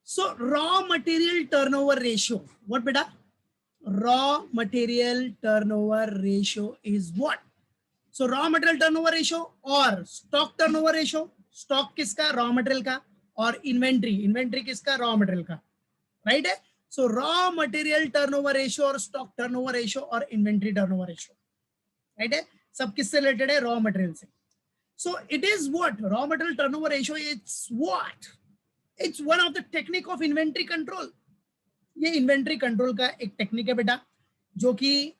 So raw material turnover ratio, what beta? Raw material turnover ratio is what? So raw material turnover ratio और stock turnover ratio, stock किसका? Raw material का, और inventory किसका? Raw material का, right है? सो raw material turnover ratio और stock turnover ratio और inventory turnover ratio, right है? सब किससे रिलेटेड है? रॉ मटेरियल से. So it is what? Raw material turnover ratio it's what? It's one of the technique of inventory control. ये inventory control का एक टेक्निक है बेटा, जो कि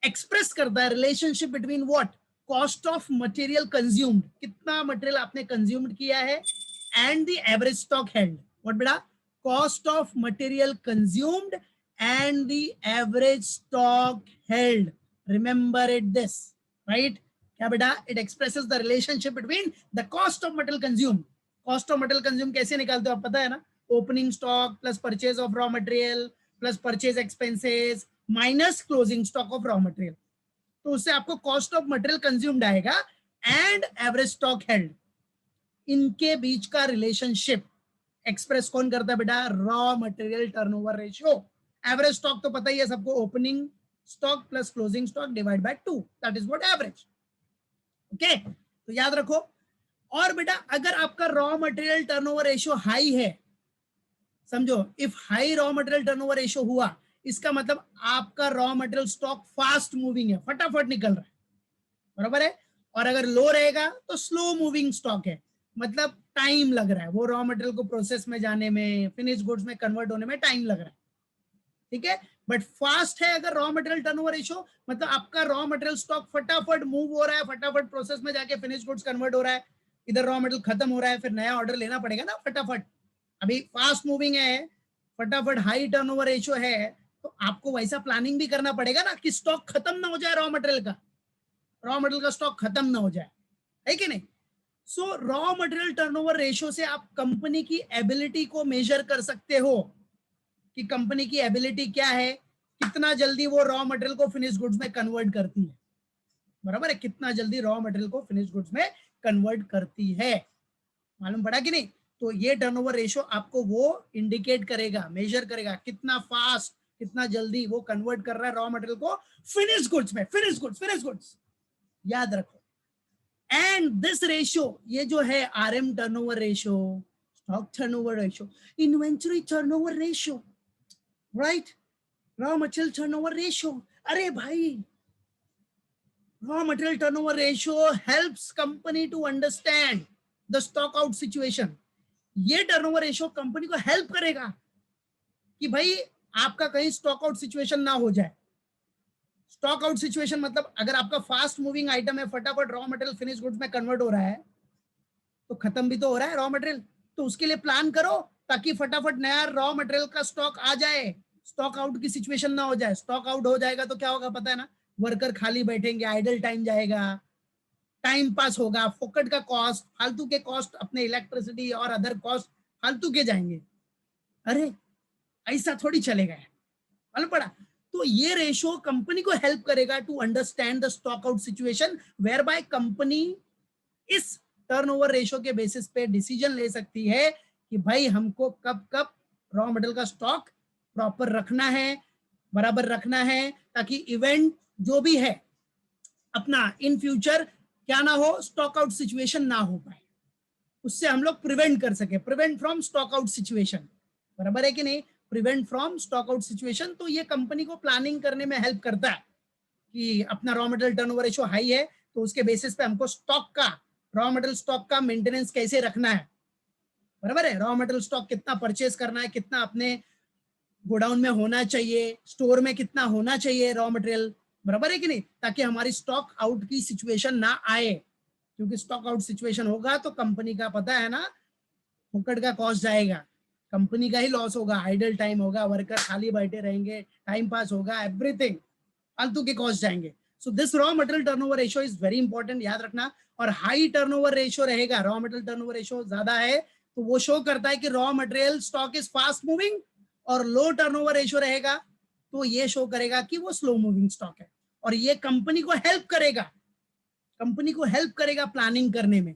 एक्सप्रेस करता है relationship between what? Cost of material consumed, कितना मटेरियल आपने कंज्यूम्ड किया है, and the average stock held. What बेटा? Cost of material consumed and the average stock held. Remember it this, right? क्या बेटा? It expresses the relationship between the cost of material consumed. Cost of material consume कैसे निकालते हो आप पता है ना? Opening stock plus purchase of raw material plus purchase expenses minus closing stock of raw material. तो उससे आपको कॉस्ट ऑफ मटेरियल कंज्यूम्ड आएगा एंड एवरेज स्टॉक हेल्ड. इनके बीच का रिलेशनशिप एक्सप्रेस कौन करता है बेटा? Raw material turnover ratio. Average stock तो पता ही है सबको, opening stock plus closing stock divide by 2, that is what average. Okay, तो याद रखो. और बेटा अगर आपका raw material turnover ratio high है, समझो, if high raw material turnover ratio हुआ, इसका मतलब आपका raw material stock fast moving है, फटाफट निकल रहा है, बराबर है? और अगर लो रहेगा तो स्लो मूविंग स्टॉक है, मतलब टाइम लग रहा है वो रॉ मटेरियल को प्रोसेस में जाने में, फिनिश गुड्स में कन्वर्ट होने में टाइम लग रहा है, ठीक है? बट फास्ट है अगर रॉ मटेरियल टर्नओवर रेशियो, मतलब आपका रॉ मटेरियल स्टॉक फटाफट मूव हो रहा है, फटाफट प्रोसेस में जाके फिनिश गुड्स कन्वर्ट हो रहा है, इधर रॉ मटेरियल खत्म हो रहा है, फिर नया ऑर्डर लेना पड़ेगा ना फटाफट. अभी फास्ट मूविंग है, फटाफट हाई टर्नओवर रेशियो है, तो आपको वैसा प्लानिंग भी करना पड़ेगा ना कि स्टॉक खत्म ना हो जाए, रॉ मटेरियल का स्टॉक खत्म ना हो जाए, है कि नहीं? सो रॉ मटेरियल टर्नओवर रेशियो से आप कंपनी की एबिलिटी को मेजर कर सकते हो कि कंपनी की एबिलिटी क्या है, कितना जल्दी वो रॉ मटेरियल को फिनिश गुड्स में कन्वर्ट करती है, बराबर है? कितना जल्दी रॉ मटेरियल को फिनिश गुड्स में कन्वर्ट करती है, मालूम पड़ा कि नहीं? तो ये टर्नओवर रेशियो आपको वो इंडिकेट करेगा, मेजर करेगा कितना फास्ट, कितना जल्दी वो कन्वर्ट कर रहा है रॉ मटेरियल को फिनिश गुड्स में. फिनिश गुड्स याद रखो. एंड दिस रेशियो, ये जो है RM turnover ratio, stock turnover ratio, inventory turnover ratio, right? Raw material turnover ratio. अरे भाई, raw material turnover ratio helps company to understand the stock out situation. ये turnover ratio company को help करेगा कि भाई आपका कहीं स्टॉक आउट सिचुएशन ना हो जाए. स्टॉक आउट सिचुएशन मतलब अगर आपका फास्ट मूविंग आइटम है, फटाफट रॉ मटेरियल फिनिश गुड्स में कन्वर्ट हो रहा है, तो खत्म भी तो हो रहा है रॉ मटेरियल, तो उसके लिए प्लान करो ताकि फटाफट नया रॉ मटेरियल का स्टॉक आ जाए, स्टॉक आउट की सिचुएशन ना हो जाए. स्टॉक आउट हो जाएगा तो क्या होगा पता है ना? वर्कर खाली बैठेंगे, आइडल टाइम जाएगा, टाइम पास होगा, फोकट का कॉस्ट, फालतू के कॉस्ट, अपने इलेक्ट्रिसिटी और अदर कॉस्ट फालतू के जाएंगे. अरे ऐसा थोड़ी चलेगा, मालूम पड़ा? तो ये रेशियो कंपनी को हेल्प करेगा to understand the stock out situation, where by company इस टर्नओवर रेशियो के बेसिस पे डिसीजन ले सकती है कि भाई हमको कब कब रॉ मटेरियल का स्टॉक प्रॉपर रखना है, बराबर रखना है, ताकि इवेंट जो भी है अपना इन फ्यूचर क्या ना हो, स्टॉक आउट सिचुएशन ना हो पाए, उससे हम लोग प्रिवेंट कर सके, prevent from stock out situation, बराबर है कि नहीं? Prevent from stock out situation. तो ये कंपनी को प्लानिंग करने में हेल्प करता है कि अपना raw material turnover ratio high है, तो उसके बेसिस पे हमको स्टॉक का, रॉ मटेरियल स्टॉक का मेंटेनेंस कैसे रखना है, बराबर है? रॉ मटेरियल स्टॉक कितना परचेज करना है, कितना अपने गोडाउन में होना चाहिए, स्टोर में कितना होना चाहिए रॉ मटेरियल, बराबर है कि नहीं? ताकि हमारी स्टॉक आउट की सिचुएशन ना आए, क्योंकि स्टॉक आउट सिचुएशन होगा तो कंपनी का पता है ना, फुकट का कॉस्ट जाएगा, कंपनी का ही लॉस होगा, आइडल टाइम होगा, वर्कर खाली बैठे रहेंगे, टाइम पास होगा, एवरीथिंग फालतू के कॉस्ट जाएंगे. So this raw material turnover ratio is very important, याद रखना. और हाई टर्नओवर रेशियो रहेगा, रॉ मटेरियल टर्नओवर रेशियो ज्यादा है तो वो शो करता है कि raw material stock is fast moving, और लो टर्नओवर रेशियो रहेगा तो ये शो करेगा कि वो स्लो मूविंग स्टॉक है. और ये कंपनी को हेल्प करेगा, कंपनी को हेल्प करेगा प्लानिंग करने में,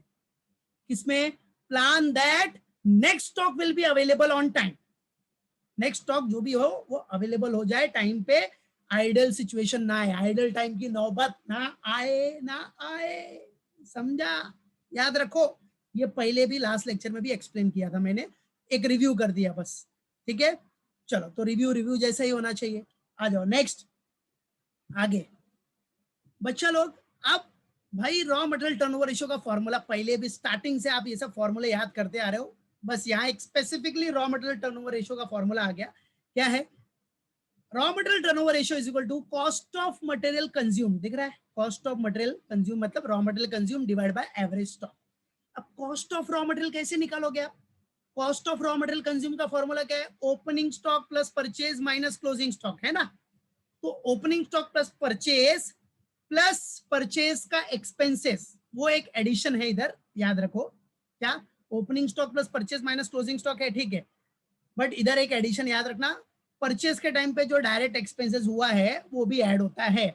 किसमें? Plan that next stock will be available on time. Next stock जो भी हो वो अवेलेबल हो जाए टाइम पे, आइडल सिचुएशन ना आए, आइडल टाइम की नौबत ना आए, समझा? याद रखो, ये पहले भी लास्ट लेक्चर में भी एक्सप्लेन किया था मैंने, एक रिव्यू कर दिया बस, ठीक है? चलो, तो रिव्यू जैसा ही होना चाहिए। आ जाओ नेक्स्ट, आगे बच्चा लोग। अब भाई रॉ मटेरियल टर्नओवर रेशियो का फॉर्मूला पहले भी स्टार्टिंग से आप ये सब फॉर्मूला याद करते आ रहे हो, बस यहाँ एक specifically raw material turnover ratio का फॉर्मूला आ गया। क्या है? Raw material turnover ratio is equal to cost of material consume, दिख रहा है? कॉस्ट ऑफ मटेरियल कंज्यूम मतलब raw material consume divide by average stock. अब कॉस्ट ऑफ रॉ मटेरियल कैसे निकालोगे आप? Cost of raw material consume का formula क्या है? Opening stock plus purchase minus closing stock, है ना? तो ओपनिंग स्टॉक प्लस परचेज का एक्सपेंसेस, वो एक एडिशन है इधर, याद रखो। क्या? Opening stock plus purchase minus closing stock है, ठीक है, बट इधर एक एडिशन याद रखना, परचेज के टाइम पे जो डायरेक्ट एक्सपेंसेस हुआ है वो भी ऐड होता है।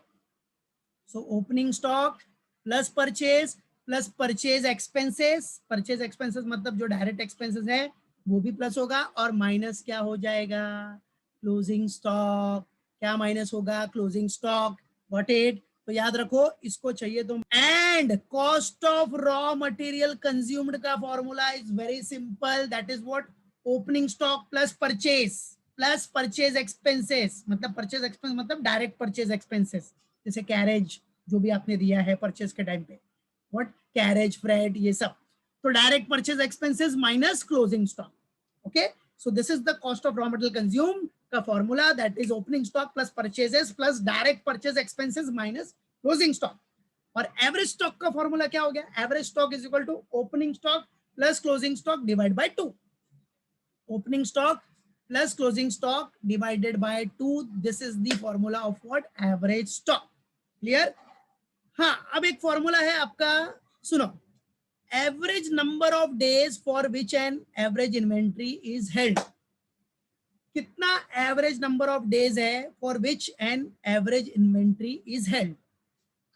So opening stock plus purchase expenses, purchase expenses मतलब जो डायरेक्ट एक्सपेंसेस है वो भी प्लस होगा, और माइनस क्या हो जाएगा? Closing stock. क्या माइनस होगा? Closing stock. Got it? तो याद रखो, इसको चाहिए तो। And cost of raw material consumed का formula is very simple, that is what? Opening stock plus purchase expenses, मतलब परचेज एक्सपेंस मतलब डायरेक्ट परचेज एक्सपेंसेस, जैसे कैरेज जो भी आपने दिया है परचेज के टाइम पे, व्हाट कैरेज, फ्रेट, ये सब, तो direct purchase expenses minus closing stock. Okay, so this is the cost of raw material consume का formula, that is opening stock plus purchases plus direct purchase expenses minus closing stock. और average stock का formula क्या हो गया? Average stock is equal to opening stock plus closing stock divide by 2। Opening stock plus closing stock divided by 2, this is the formula of what? Average stock. Clear? हाँ, अब एक formula है आपका, सुनो, average number of days for which an average inventory is held. कितना average number of days है for which an average inventory is held?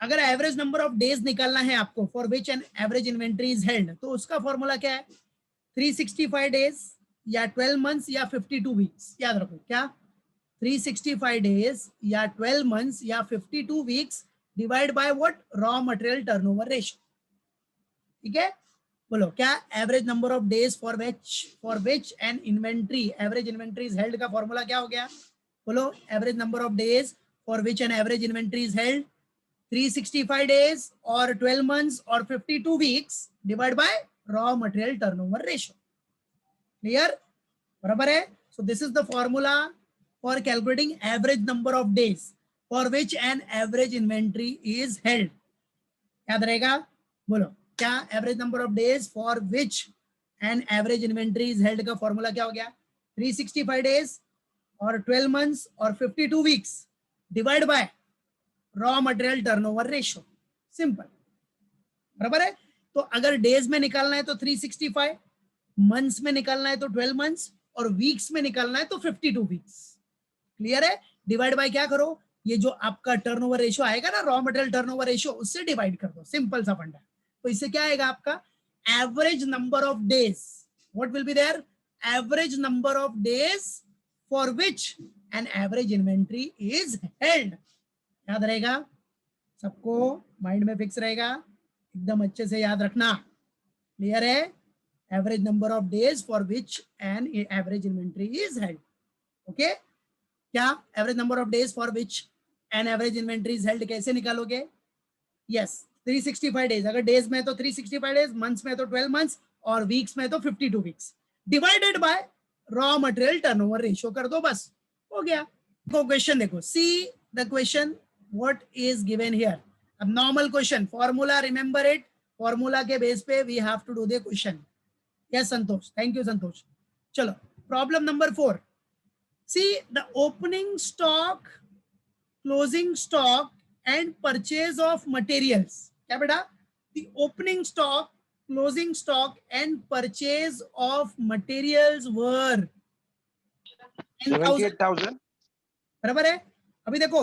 अगर average number of days निकालना है आपको for which an average inventory is held, तो उसका formula क्या है? 365 डेज या 12 मंथ्स या 52 वीक्स। याद रखो, क्या? 365 डेज या 12 मंथ्स या 52 weeks divide by what? Raw material turnover ratio. ठीक है, बोलो क्या? Average number of days for which N inventory, average inventory is held का फॉर्मूला क्या हो गया? बोलो, average number of days for which an average inventory is held 365 days or 12 months or 52 weeks divided by raw material turnover ratio. Clear? बराबर है? So this is the formula for calculating average number of days for which an average inventory is held. याद रहेगा? बोलो क्या? Average number of days for which an average inventory is held का formula क्या हो गया? 365 डेज और 12 months और 52 weeks divide by raw material turnover ratio. Simple, बराबर है? तो अगर डेज में निकालना है तो 365, मंथ्स में निकालना है तो 12 मंथ्स, और वीक्स में निकालना है तो 52 वीक्स। क्लियर है? डिवाइड बाय क्या करो? ये जो आपका टर्नओवर रेशियो आएगा ना, रॉ मटेरियल टर्नओवर रेशियो, उससे डिवाइड कर दो, सिंपल सा फंडा। तो इससे क्या आएगा आपका? Average number of days, what will be there? Average number of days for which an average inventory is held. याद रहेगा? सबको माइंड में फिक्स रहेगा, एकदम अच्छे से याद रखना। क्लियर है? Average number of days for which an average inventory is held. Okay, क्या? Average number of days for which an average inventory is held कैसे निकालोगे? यस, 365 डेज, अगर डेज में तो 365 डेज, मंथ्स में तो 12 मंथ्स, और वीक्स में तो 52 weeks, divided by raw material turnover ratio कर दो, बस हो गया। तो क्वेश्चन देखो, see the question what is given here. अब normal question, formula remember it, formula के बेस पे we have to do the question. Yes Santosh, thank you Santosh. चलो, problem number 4, see the opening stock, closing stock and purchase of materials. क्या बेटा? The opening stock, closing stock and purchase of materials वर 78,000। बराबर है? अभी देखो,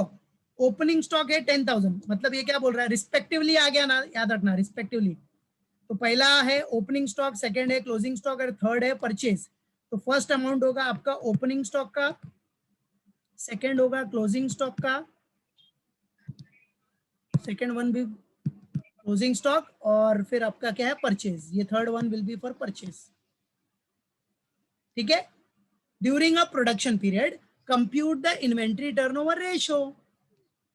opening stock है 10,000, मतलब ये क्या बोल रहा है? रिस्पेक्टिवली आ गया ना, याद रखना, रिस्पेक्टिवली। तो पहला है ओपनिंग स्टॉक, सेकंड है क्लोजिंग स्टॉक और थर्ड है परचेज। तो फर्स्ट अमाउंट होगा आपका ओपनिंग स्टॉक का, सेकंड होगा क्लोजिंग स्टॉक का, सेकंड वन भी क्लोजिंग स्टॉक, और फिर आपका क्या है परचेज, ये third one will be for purchase. ठीक है। During a production period compute the inventory turnover ratio.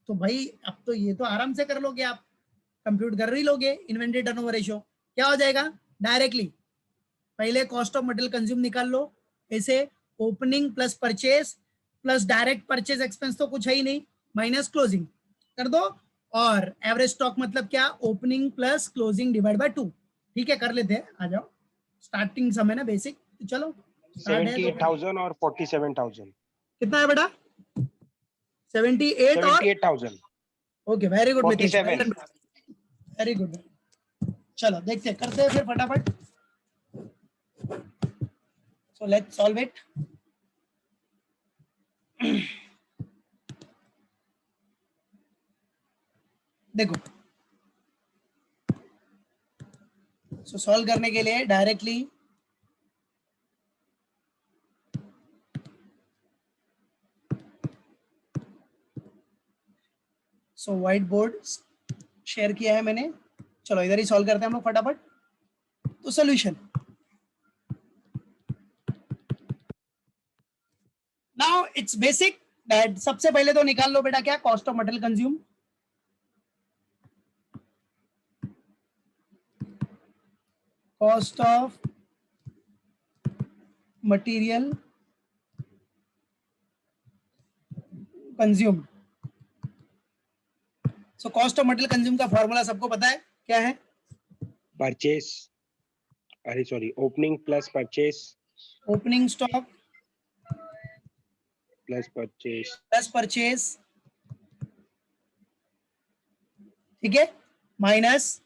तो भाई अब तो ये तो आराम से कर लोगे आप, कंप्यूट कर ही लोगे इन्वेंट्री टर्नओवर रेशियो। क्या हो जाएगा, डायरेक्टली पहले कॉस्ट ऑफ मटेरियल कंज्यूम निकाल लो, ऐसे opening plus purchase plus direct purchase expense तो कुछ है ही नहीं, माइनस क्लोजिंग कर दो, और एवरेज स्टॉक मतलब क्या, opening plus closing divide by 2। ठीक है, कर लेते हैं, आ जाओ, स्टार्टिंग समय ना बेसिक, तो चलो स्टार्ट है। 78,000 और 47,000। कितना है बेटा, 78 और 78,000। Okay, very good Mitesh, 47। Very good. चलो देखते हैं, करते हैं फिर फटाफट। So let's solve it. देखो, सो सॉल्व करने के लिए directly so white board share किया है मैंने, चलो इधर ही सॉल्व करते हैं हम लोग फटाफट। तो solution, now it's basic that, सबसे पहले तो निकाल लो बेटा क्या, cost of material consume. Cost of material consume. So cost of material consume का फॉर्मूला सबको पता है, क्या है, परचेज, अरे sorry, opening plus purchase opening stock plus purchase plus purchase, ठीक है, minus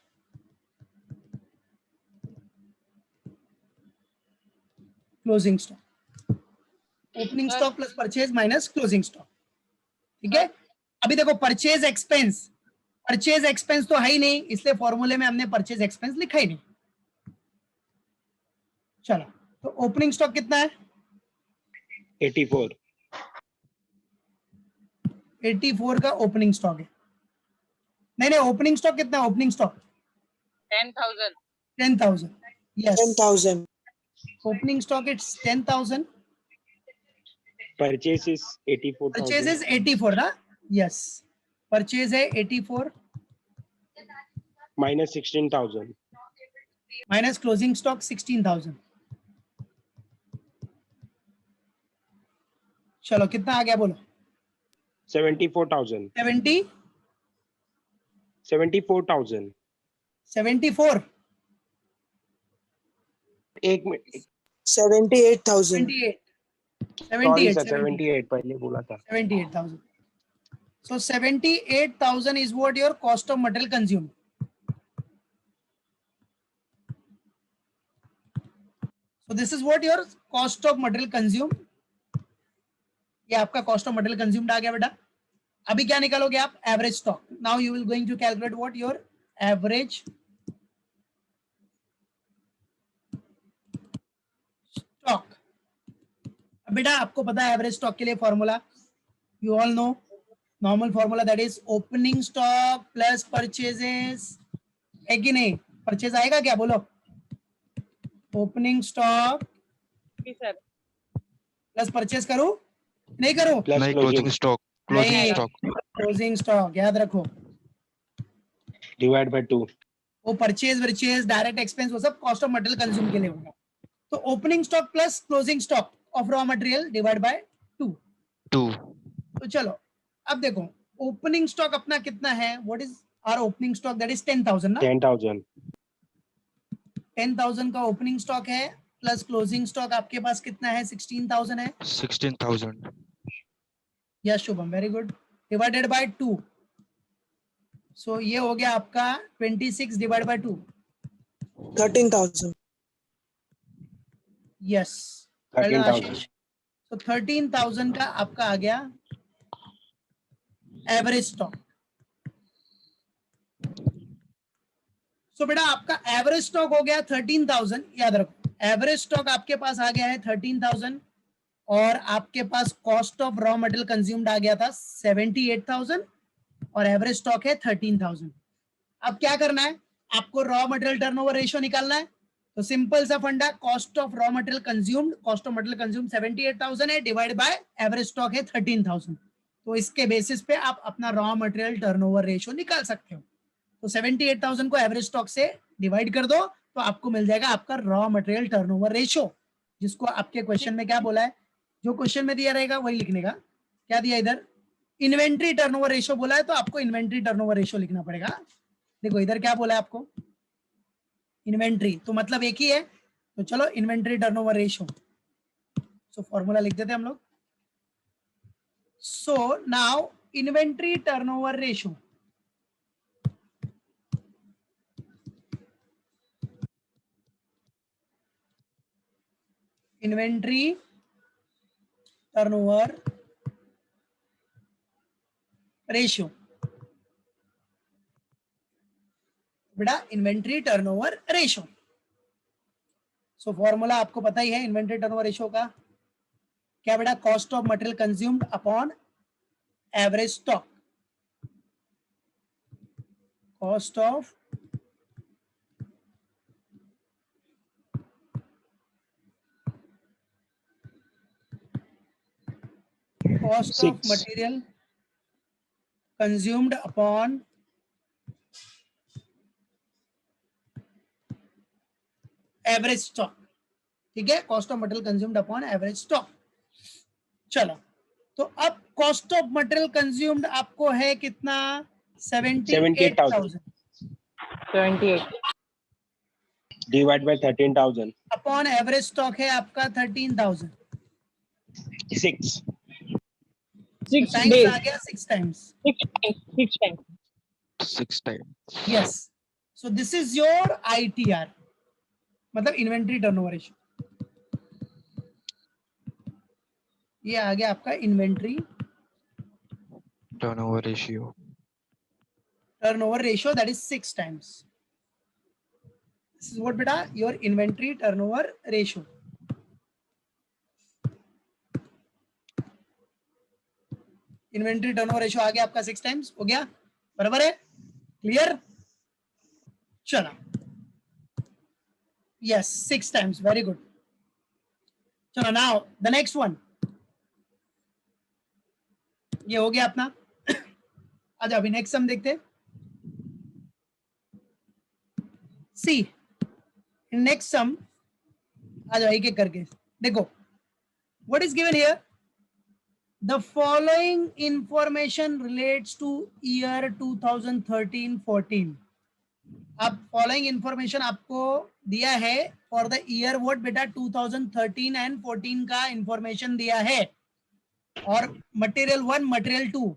closing stock. Opening stock plus purchase minus closing stock. ठीक है, अभी देखो परचेज एक्सपेंस, परचेज एक्सपेंस तो है ही नहीं, इसलिए फॉर्मूले में हमने परचेज एक्सपेंस लिखा ही नहीं। चलो, तो ओपनिंग स्टॉक कितना है, 84। 84 का ओपनिंग स्टॉक है। नहीं नहीं, ओपनिंग स्टॉक कितना है, opening stock 10,000. 10,000, yes 10,000. Opening stock it's 10,000, purchase is 84,000। Purchase is 84 ना, यस परचेज है 84 माइनस 16,000। Minus closing stock 16,000। चलो कितना आ गया बोलो, 74,000। 74,000। 74, एक मिनट, 78,000. 78, सॉरी 78, सर, 78 पहले बोला था। 78,000. So 78,000 is what your cost of material consumed. So this is what your cost of material consumed. ये आपका cost of material consumed आ गया बेटा। अभी क्या निकालोगे आप, average stock. Now you will going to calculate what your average stock. बेटा आपको पता है एवरेज स्टॉक के लिए formula, you all know normal formula, that is opening stock plus purchases, है कि नहीं, परचेज आएगा क्या बोलो, ओपनिंग स्टॉक जी सर. प्लस परचेज करूं, नहीं करूं, प्लस क्लोजिंग स्टॉक, क्लोजिंग नहीं, स्टॉक, क्लोजिंग स्टॉक याद रखो, डिवाइड बाय 2। वो परचेज वर्चेज डायरेक्ट एक्सपेंस वो सब कॉस्ट ऑफ मटेरियल कंज्यूम के लिए होगा। तो opening stock plus closing stock of raw material divide by 2। 2, तो चलो अब देखो, ओपनिंग स्टॉक अपना कितना है, what is our opening stock, that is 10,000 ना, 10,000। 10,000 का ओपनिंग स्टॉक है, प्लस क्लोजिंग स्टॉक आपके पास कितना है, 16,000 है। 16,000, yes Shubham, very good, divided by 2। So ये हो गया आपका 26 डिवाइड बाय 2, 13,000. यस 13,000। तो 13,000 का आपका आ गया एवरेज स्टॉक। सो बेटा आपका एवरेज स्टॉक हो गया 13,000, याद रखो एवरेज स्टॉक आपके पास आ गया है 13,000 और आपके पास cost of raw material consumed आ गया था 78,000 और एवरेज स्टॉक है 13,000। अब क्या करना है, आपको रॉ मटेरियल टर्नओवर रेशियो निकालना है। तो सिंपल सा फंडा, cost of raw material consumed, cost of material consumed 78,000 है डिवाइड बाय एवरेज स्टॉक है 13,000। तो इसके बेसिस पे आप अपना रॉ मटेरियल टर्नओवर रेशियो निकाल सकते हो। तो 78,000 को एवरेज स्टॉक से डिवाइड कर दो तो आपको मिल जाएगा आपका रॉ मटेरियल टर्नओवर रेशियो, जिसको आपके क्वेश्चन में क्या बोला है, जो क्वेश्चन में दिया रहेगा वही लिखने का। क्या दिया इधर, इन्वेंट्री टर्नओवर रेशियो बोला है, तो आपको इन्वेंट्री टर्नओवर रेशियो लिखना पड़ेगा। देखो इधर क्या बोला है आपको, इन्वेंट्री, तो मतलब एक ही है, तो चलो inventory turnover ratio, so formula लिख देते हैं हम लोग। So now inventory turnover ratio, inventory turnover ratio, बेटा inventory turnover ratio. So formula आपको पता ही है इन्वेंट्री टर्नओवर रेशियो का, क्या बेटा, cost of material consumed upon average stock, cost of cost of 6. material consumed upon average stock. ठीक है, cost of material consumed upon average stock. चलो तो अब कॉस्ट ऑफ मटेरियल कंज्यूम्ड आपको है कितना, 78,000 78. Divide by 13,000. Upon average stock है आपका 13,000। 6. 6 टाइम्स days. आ गया 6 times. 6 times. 6 times. Yes, so this is your ITR, मतलब इन्वेंट्री टर्नओवर रेशियो। ये आ गया आपका inventory Turnover ratio. turnover ratio, that is 6 times. This is what beta, your inventory turnover ratio. Inventory turnover ratio आ गया आपका 6 times, हो गया, बराबर है, क्लियर। चलो यस 6 टाइम्स, वेरी गुड। चलो नाउ द नेक्स्ट वन, ये हो गया अपना। आज अभी नेक्स्ट सम देखते हैं। सी नेक्स्ट सम, आ जाओ एक एक करके देखो। What is given here, the following information relates to year 2013-14। अब फॉलोइंग इंफॉर्मेशन आपको दिया है फॉर द ईयर व्हाट बेटा 2013 एंड 14 का इंफॉर्मेशन दिया है, और material 1 material 2,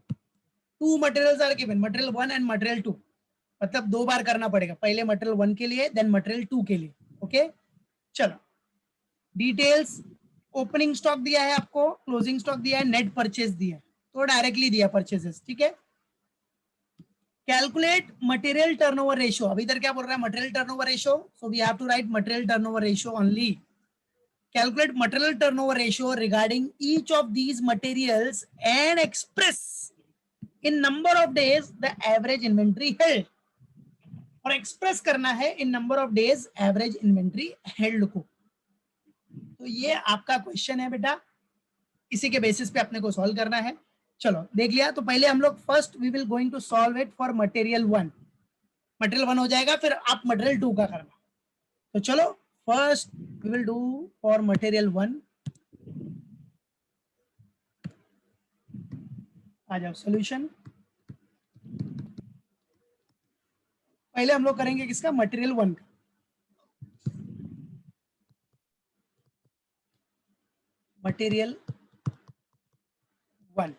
2 materials are given, material 1 and material 2, मतलब 2 बार करना पड़ेगा, पहले मटेरियल 1 के लिए देन मटेरियल 2 के लिए। ओके चलो डिटेल्स, ओपनिंग स्टॉक दिया है आपको, क्लोजिंग स्टॉक दिया है, नेट परचेज दिया है, तो डायरेक्टली दिया परचेजेस। ठीक है, कैलकुलेट मटेरियल टर्नओवर रेशियो। अभी इधर क्या बोल रहा है, material turnover ratio, so we have to write material turnover ratio only. Calculate material turnover ratio regarding each of these materials and express in number of days the average inventory held, और express करना है in number of days average inventory held को। तो ये आपका question है बेटा, इसी के बेसिस पे अपने को सॉल्व करना है। चलो देख लिया, तो पहले हम लोग first we will going to solve it for material 1। Material 1 हो जाएगा, फिर आप मटेरियल 2 का करना। तो चलो first we will do for material 1। आ जाओ सॉल्यूशन। पहले हम लोग करेंगे किसका, मटेरियल 1 का। मटेरियल 1,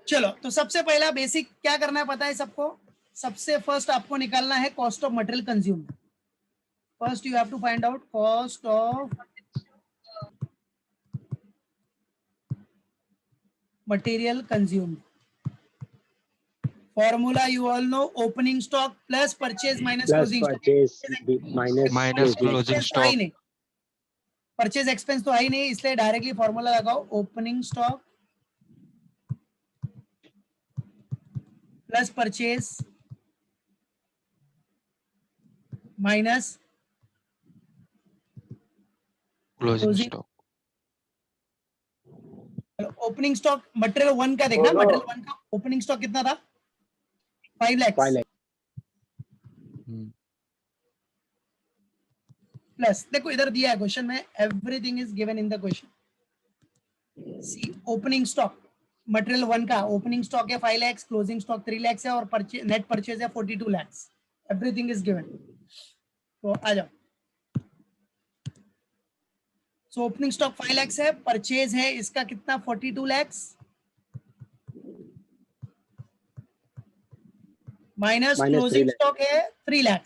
चलो तो सबसे पहला बेसिक क्या करना है पता है सबको, सबसे फर्स्ट आपको निकालना है cost of material consumed. First you have to find out cost of material consumed Formula you all know, opening stock plus purchase minus Plus closing stock. purchase minus Minus closing. closing Expense तो है ही stock. नहीं, purchase expense तो है ही नहीं, इसलिए directly formula लगाओ, opening stock plus purchase minus Closing Closing. stock. Opening stock material 1 का देखना, मटेरियल 1 का ओपनिंग स्टॉक कितना था? 5 लाख 5 lakh. प्लस, देखो इधर दिया है क्वेश्चन में, everything is given in the question. See opening stock material 1 का ओपनिंग स्टॉक है 5 लाख, क्लोजिंग स्टॉक 3 लाख है और नेट परचेज है 42 लाख. Everything is given. तो आ जाओ. सो ओपनिंग स्टॉक 5 लाख है, परचेज है इसका कितना 42 lakh minus Minus closing 3 lakh. Stock है 3 lakh.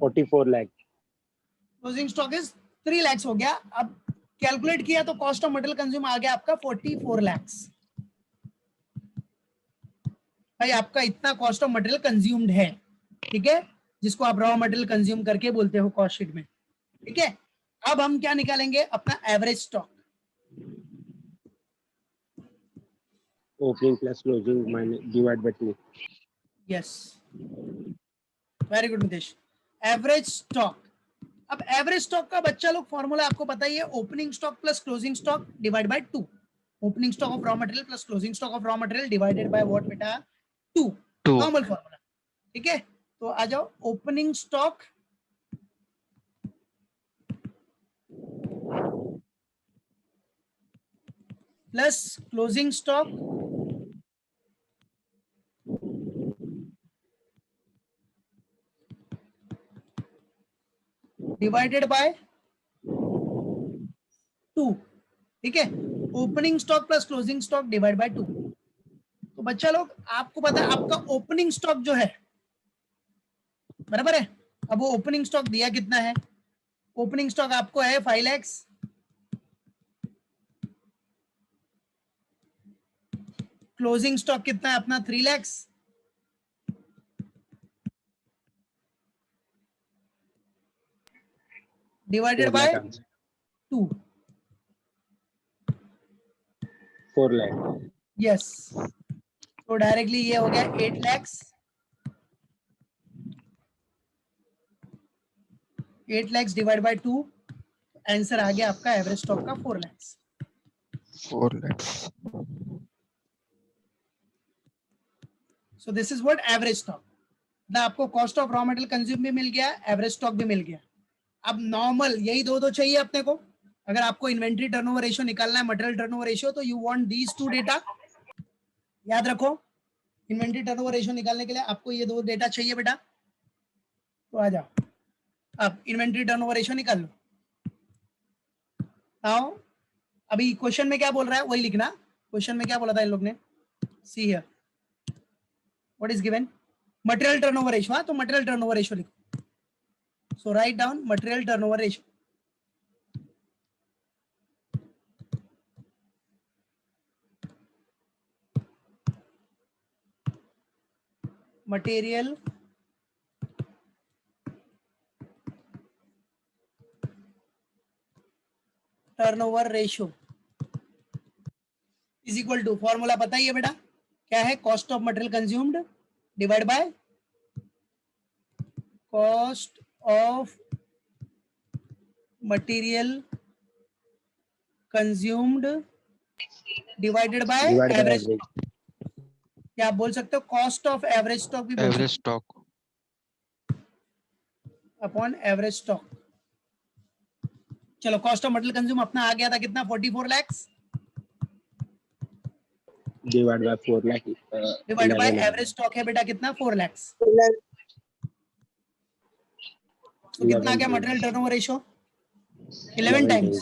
44 lakh. Closing stock is 3 lakh हो गया. अब कैलकुलेट किया तो कॉस्ट ऑफ मटेरियल कंज्यूम आ गया आपका 44 लाख. भाई आपका इतना कॉस्ट ऑफ मटेरियल कंज्यूम्ड है, ठीक है, जिसको आप रॉ मटेरियल कंज्यूम करके बोलते हो कॉस्ट शीट में, ठीक है. अब हम क्या निकालेंगे? अपना average stock. Opening plus closing minus divide by 2. Yes, very good Nitesh. Average stock. अब एवरेज स्टॉक का बच्चा लोग फॉर्मूला आपको पता ही है, opening stock plus closing stock divide by 2. Opening stock of raw material plus closing stock of raw material divided by what बेटा? 2. 2. Normal formula, ठीक है. तो आ जाओ, opening stock plus closing stock divided by 2, ठीक है. Opening stock plus closing stock divide by 2. तो बच्चा लोग आपको पता है आपका ओपनिंग स्टॉक जो है, बराबर है. अब वो ओपनिंग स्टॉक दिया कितना है? ओपनिंग स्टॉक आपको है 5 लाख, क्लोजिंग स्टॉक कितना है अपना 3 lakh, divided 4 by lakh answer. 2. 4 lakh. Yes, तो डायरेक्टली ये हो गया 8 lakh. 8 lakh divide by 2, answer आ गया आपका एवरेज स्टॉक का 4 lakh. 4 lakhs. So this is what average stock. मतलब आपको cost of raw material consume भी मिल गया, एवरेज स्टॉक भी मिल गया. अब नॉर्मल यही दो चाहिए अपने को. अगर आपको इन्वेंट्री टर्नओवर रेशियो निकालना है, मटेरियल टर्नओवर रेशियो, तो यू वांट दीज 2 डेटा. याद रखो, इन्वेंट्री टर्नओवर रेशियो निकालने के लिए आपको ये 2 डेटा चाहिए बेटा. तो आ जाओ, अब इन्वेंट्री टर्नओवर रेशियो निकाल लो. आओ, अभी क्वेश्चन में क्या बोल रहा है वही लिखना. क्वेश्चन में क्या बोला था इन लोग ने? See here what is given, material turnover ratio. हाँ, तो मटेरियल टर्नओवर रेशियो लिखो. So write down material turnover ratio. Material turnover ratio is equal to, formula पता ही है बेटा क्या है? Cost of material consumed divide by cost of material consumed divided by Divide by average. average. क्या आप बोल सकते हो कॉस्ट ऑफ एवरेज स्टॉक भी बोल सकते Average stock. हो, अपॉन एवरेज स्टॉक. चलो, कॉस्ट ऑफ मटेरियल कंज्यूम अपना आ गया था कितना? 44 lakh Divide by 4 lakh. Divide by 11 lakh. Average stock है बेटा कितना? 4 लाख. 11 तो कितना आ गया material turnover ratio? 11 times.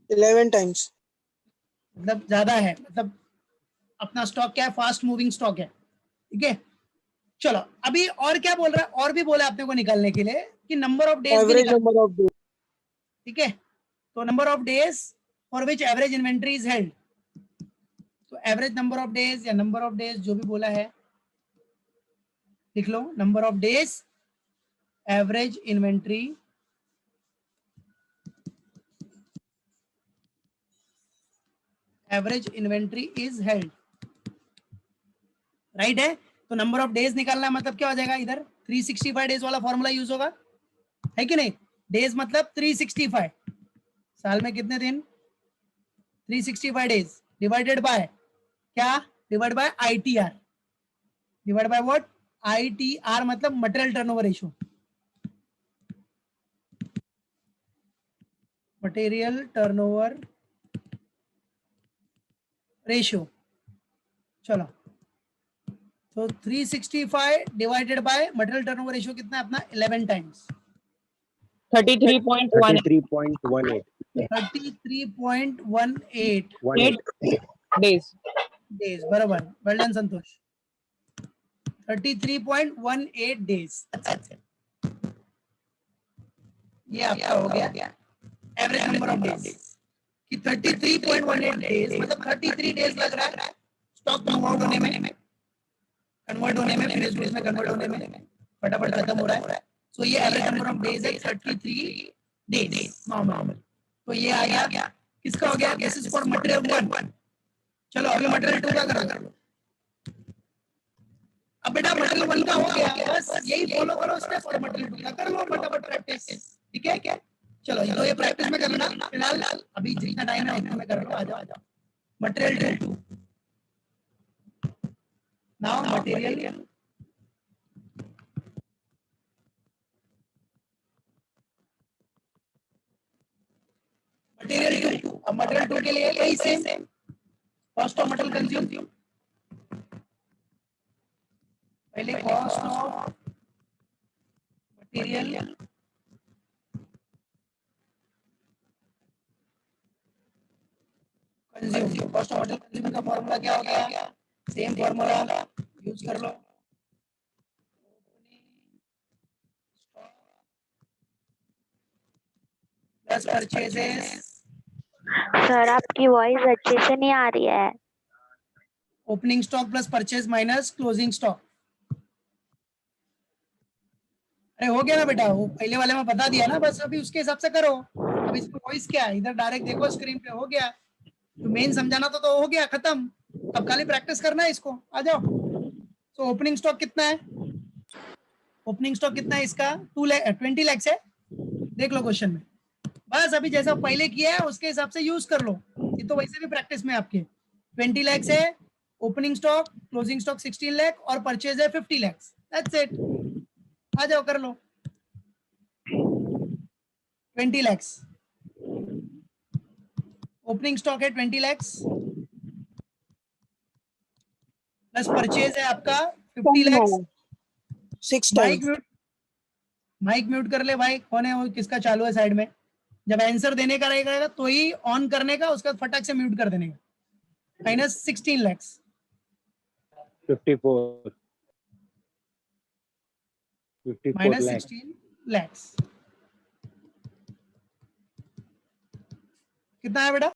11 times. मतलब ज्यादा है, मतलब अपना स्टॉक क्या है? फास्ट मूविंग स्टॉक है, ठीक है. चलो, अभी और क्या बोल रहा है? और भी बोला आपने को निकालने के लिए कि नंबर ऑफ डेज भी Average निकाल, number of days. ठीक है. तो number of days for which average inventory is held. तो एवरेज नंबर ऑफ डेज या नंबर ऑफ डेज जो भी बोला है लिख लो, number of days average inventory is held, right है। तो नंबर ऑफ डेज निकालना मतलब क्या हो जाएगा, इधर 365 डेज वाला फॉर्मूला यूज होगा, है कि नहीं। डेज मतलब 365, साल में कितने दिन, 365 डेज डिवाइडेड बाय क्या, divide by ITR, divide by what, ITR मतलब material turnover ratio, material turnover ratio. चलो तो 365 divided by material turnover ratio कितना है अपना, 11 टाइम्स, 33.18 33.18 33.18 days. डेज, बराबर, वेल डन संतोष, 33.18 डेज। ये आपका हो गया एवरेज नंबर ऑफ डेज कि 33.18 डेज मतलब 33 डेज लग रहा है स्टॉक कन्वर्ट होने में, फिनिश गुड्स में कन्वर्ट होने में, फटाफट खत्म हो रहा है। सो ये एवरेज नंबर ऑफ डेज है 33 डेज नॉर्मल। तो ये आ गया किसका हो गया, दिस इज फॉर मटेरियल 1। चलो अभी मटेरियल 2 का कर लो। अब बेटा मटेरियल 1 का हो गया, बस यही फॉलो करो स्टेप, और मटेरियल 2 का कर लो फटाफट प्रैक्टिस, ठीक है क्या। चलो ये प्रैक्टिस में करना, फिलहाल अभी जितना टाइम है उतना में कर लो, आ जाओ। Material 2 now material material 2। अब मटेरियल 2 के लिए यही same, cost of material consume, पहले cost of material consume, cost of material consume का फॉर्मूला क्या हो गया, सेम फॉर्मूला यूज कर लो, प्लस परचेजेस, सर आपकी वॉइस अच्छे से नहीं आ रही है। Opening stock plus purchase minus closing stock. अरे हो गया ना बेटा, वो पहले वाले में बता दिया ना, बस अभी उसके हिसाब से करो। अब इसमें वॉइस क्या है, इधर डायरेक्ट देखो स्क्रीन पे, हो गया। तो मेन समझाना तो हो गया खत्म, अब खाली प्रैक्टिस करना है इसको, आ जाओ। तो ओपनिंग स्टॉक कितना है, ओपनिंग स्टॉक कितना है इसका, 20 लाख है, देख लो क्वेश्चन में। बस अभी जैसा पहले किया है उसके हिसाब से यूज कर लो, ये तो वैसे भी प्रैक्टिस में आपके 20 लाख है, opening stock, closing stock 16 lakh और परचेज है 50 लाख, दैट्स इट, आ जाओ कर लो। 20 लाख, ओपनिंग स्टॉक है 20 लाख प्लस परचेज है आपका 50 लाख। 6 mic times. म्यूट कर ले भाई, कौन है वो, किसका चालू है साइड में। जब आंसर देने का रहेगा तो ही ऑन करने का, उसका फटाक से म्यूट कर देने का। Minus 16 lakh 54 minus lakh 16 lakh कितना है बेटा,